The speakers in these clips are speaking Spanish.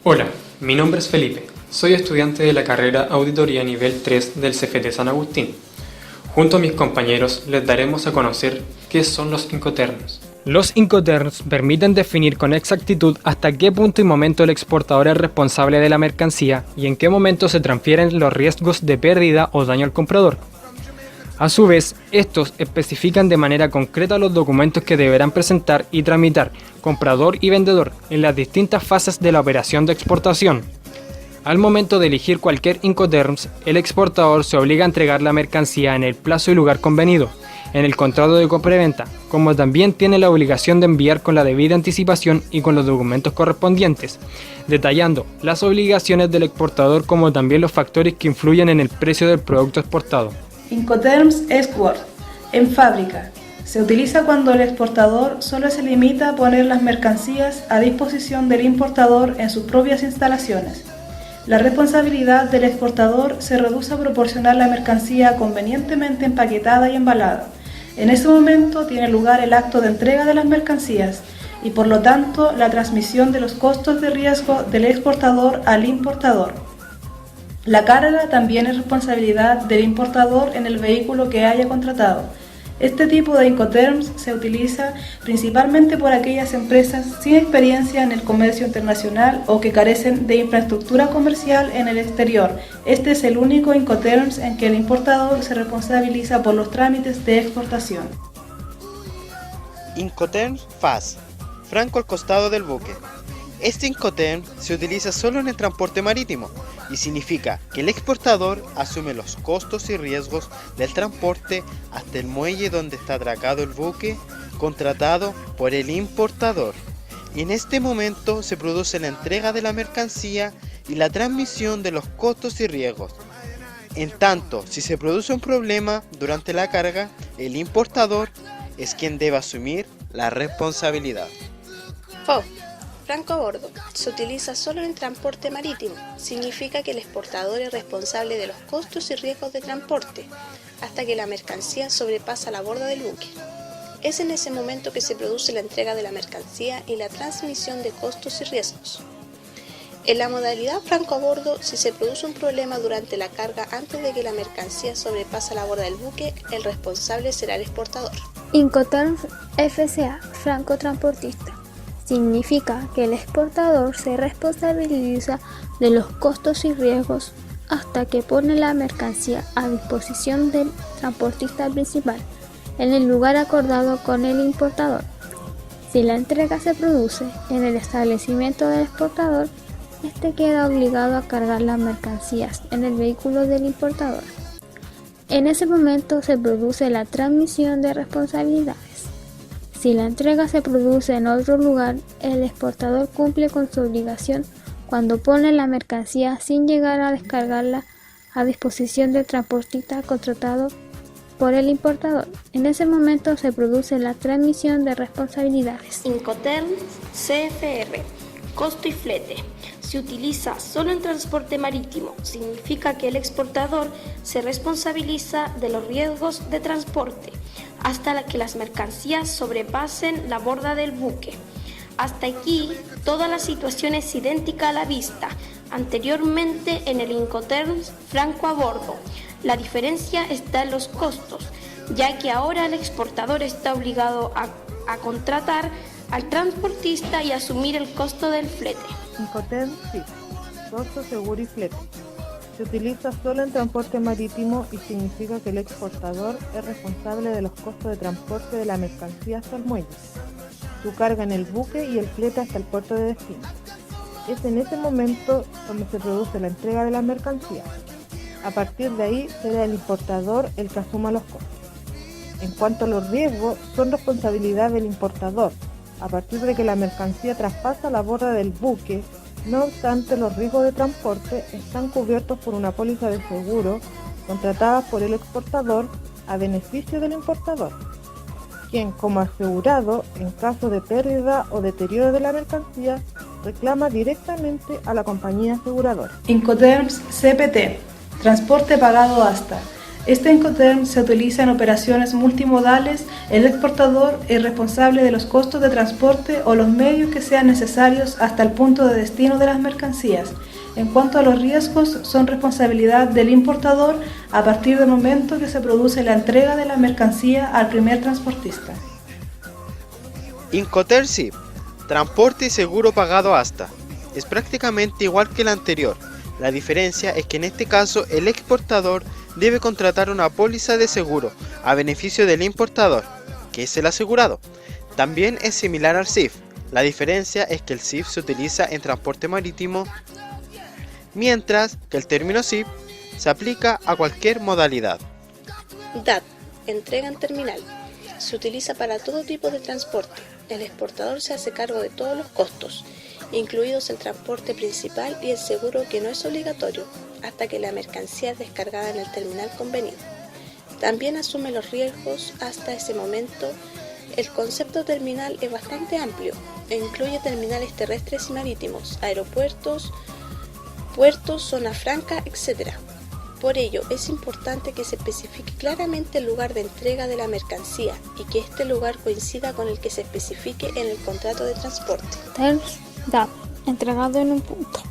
Hola, mi nombre es Felipe, soy estudiante de la carrera Auditoría Nivel 3 del CFT San Agustín. Junto a mis compañeros les daremos a conocer qué son los Incoterms. Los Incoterms permiten definir con exactitud hasta qué punto y momento el exportador es responsable de la mercancía y en qué momento se transfieren los riesgos de pérdida o daño al comprador. A su vez, estos especifican de manera concreta los documentos que deberán presentar y tramitar comprador y vendedor en las distintas fases de la operación de exportación. Al momento de elegir cualquier Incoterms, el exportador se obliga a entregar la mercancía en el plazo y lugar convenido, en el contrato de compra-venta, como también tiene la obligación de enviar con la debida anticipación y con los documentos correspondientes, detallando las obligaciones del exportador como también los factores que influyen en el precio del producto exportado. Incoterms Export. En fábrica. Se utiliza cuando el exportador solo se limita a poner las mercancías a disposición del importador en sus propias instalaciones. La responsabilidad del exportador se reduce a proporcionar la mercancía convenientemente empaquetada y embalada. En ese momento tiene lugar el acto de entrega de las mercancías y por lo tanto la transmisión de los costos de riesgo del exportador al importador. La carga también es responsabilidad del importador en el vehículo que haya contratado. Este tipo de Incoterms se utiliza principalmente por aquellas empresas sin experiencia en el comercio internacional o que carecen de infraestructura comercial en el exterior. Este es el único Incoterms en que el importador se responsabiliza por los trámites de exportación. Incoterms FAS, franco al costado del buque. Este Incoterm se utiliza solo en el transporte marítimo y significa que el exportador asume los costos y riesgos del transporte hasta el muelle donde está atracado el buque contratado por el importador. Y en este momento se produce la entrega de la mercancía y la transmisión de los costos y riesgos. En tanto, si se produce un problema durante la carga, el importador es quien debe asumir la responsabilidad. FOB. Franco a bordo. Se utiliza solo en transporte marítimo. Significa que el exportador es responsable de los costos y riesgos de transporte hasta que la mercancía sobrepasa la borda del buque. Es en ese momento que se produce la entrega de la mercancía y la transmisión de costos y riesgos. En la modalidad franco a bordo, si se produce un problema durante la carga antes de que la mercancía sobrepasa la borda del buque, el responsable será el exportador. Incoterms FCA, franco transportista. Significa que el exportador se responsabiliza de los costos y riesgos hasta que pone la mercancía a disposición del transportista principal en el lugar acordado con el importador. Si la entrega se produce en el establecimiento del exportador, este queda obligado a cargar las mercancías en el vehículo del importador. En ese momento se produce la transmisión de responsabilidades. Si la entrega se produce en otro lugar, el exportador cumple con su obligación cuando pone la mercancía sin llegar a descargarla a disposición del transportista contratado por el importador. En ese momento se produce la transmisión de responsabilidades. Incoterms CFR, costo y flete. Se utiliza solo en transporte marítimo. Significa que el exportador se responsabiliza de los riesgos de transporte hasta que las mercancías sobrepasen la borda del buque. Hasta aquí, toda la situación es idéntica a la vista anteriormente en el Incoterms franco a bordo. La diferencia está en los costos, ya que ahora el exportador está obligado a contratar al transportista y asumir el costo del flete. Incoterms FIT, costo, seguro y flete. Se utiliza solo en transporte marítimo y significa que el exportador es responsable de los costos de transporte de la mercancía hasta el muelle, su carga en el buque y el flete hasta el puerto de destino. Es en ese momento donde se produce la entrega de la mercancía. A partir de ahí será el importador el que asuma los costos. En cuanto a los riesgos, son responsabilidad del importador, a partir de que la mercancía traspasa la borda del buque. No obstante, los riesgos de transporte están cubiertos por una póliza de seguro contratada por el exportador a beneficio del importador, quien como asegurado, en caso de pérdida o deterioro de la mercancía, reclama directamente a la compañía aseguradora. Incoterms CPT, transporte pagado hasta. Este Incoterm se utiliza en operaciones multimodales. El exportador es responsable de los costos de transporte o los medios que sean necesarios hasta el punto de destino de las mercancías. En cuanto a los riesgos, son responsabilidad del importador a partir del momento que se produce la entrega de la mercancía al primer transportista. Incoterm SIP, transporte y seguro pagado hasta. Es prácticamente igual que el anterior. La diferencia es que en este caso el exportador debe contratar una póliza de seguro a beneficio del importador, que es el asegurado. También es similar al SIF. La diferencia es que el SIF se utiliza en transporte marítimo, mientras que el término SIP se aplica a cualquier modalidad. DAT, entrega en terminal. Se utiliza para todo tipo de transporte. El exportador se hace cargo de todos los costos, incluidos el transporte principal y el seguro, que no es obligatorio hasta que la mercancía es descargada en el terminal convenido. También asume los riesgos hasta ese momento. El concepto terminal es bastante amplio e incluye terminales terrestres y marítimos, aeropuertos, puertos, zona franca, etc. Por ello, es importante que se especifique claramente el lugar de entrega de la mercancía y que este lugar coincida con el que se especifique en el contrato de transporte. Terms DAT, entregado en un punto.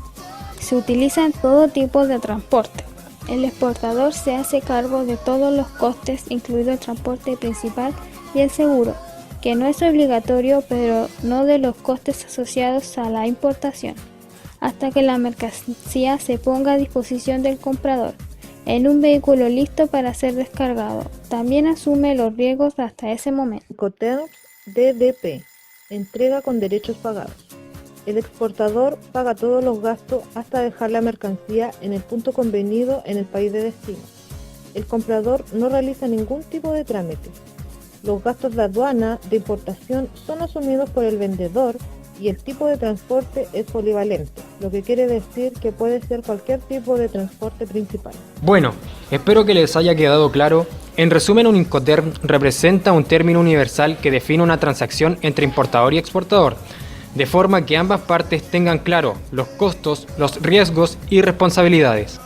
Se utiliza en todo tipo de transporte. El exportador se hace cargo de todos los costes, incluido el transporte principal y el seguro, que no es obligatorio, pero no de los costes asociados a la importación, hasta que la mercancía se ponga a disposición del comprador en un vehículo listo para ser descargado. También asume los riesgos hasta ese momento. Incoterm DDP, entrega con derechos pagados. El exportador paga todos los gastos hasta dejar la mercancía en el punto convenido en el país de destino. El comprador no realiza ningún tipo de trámite. Los gastos de aduana de importación son asumidos por el vendedor y el tipo de transporte es polivalente, lo que quiere decir que puede ser cualquier tipo de transporte principal. Bueno, espero que les haya quedado claro. En resumen, un Incoterm representa un término universal que define una transacción entre importador y exportador, de forma que ambas partes tengan claro los costos, los riesgos y responsabilidades.